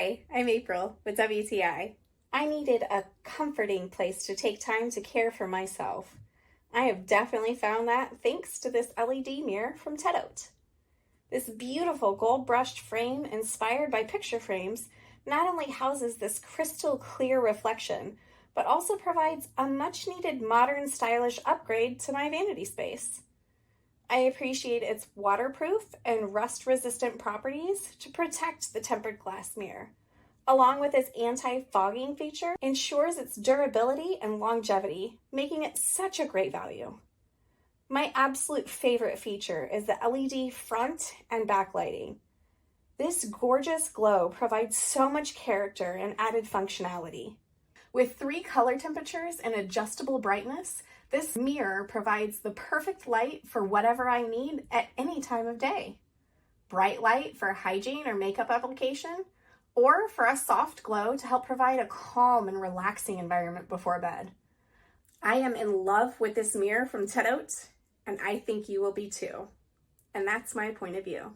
Hi, I'm April with WTI. I needed a comforting place to take time to care for myself. I have definitely found that thanks to this LED mirror from TETOTE. This beautiful gold brushed frame inspired by picture frames not only houses this crystal clear reflection, but also provides a much needed modern stylish upgrade to my vanity space. I appreciate its waterproof and rust-resistant properties to protect the tempered glass mirror, along with its anti-fogging feature, ensures its durability and longevity, making it such a great value. My absolute favorite feature is the LED front and back lighting. This gorgeous glow provides so much character and added functionality. With 3 color temperatures and adjustable brightness, this mirror provides the perfect light for whatever I need at any time of day. Bright light for hygiene or makeup application, or for a soft glow to help provide a calm and relaxing environment before bed. I am in love with this mirror from TETOTE, and I think you will be too. And that's my point of view.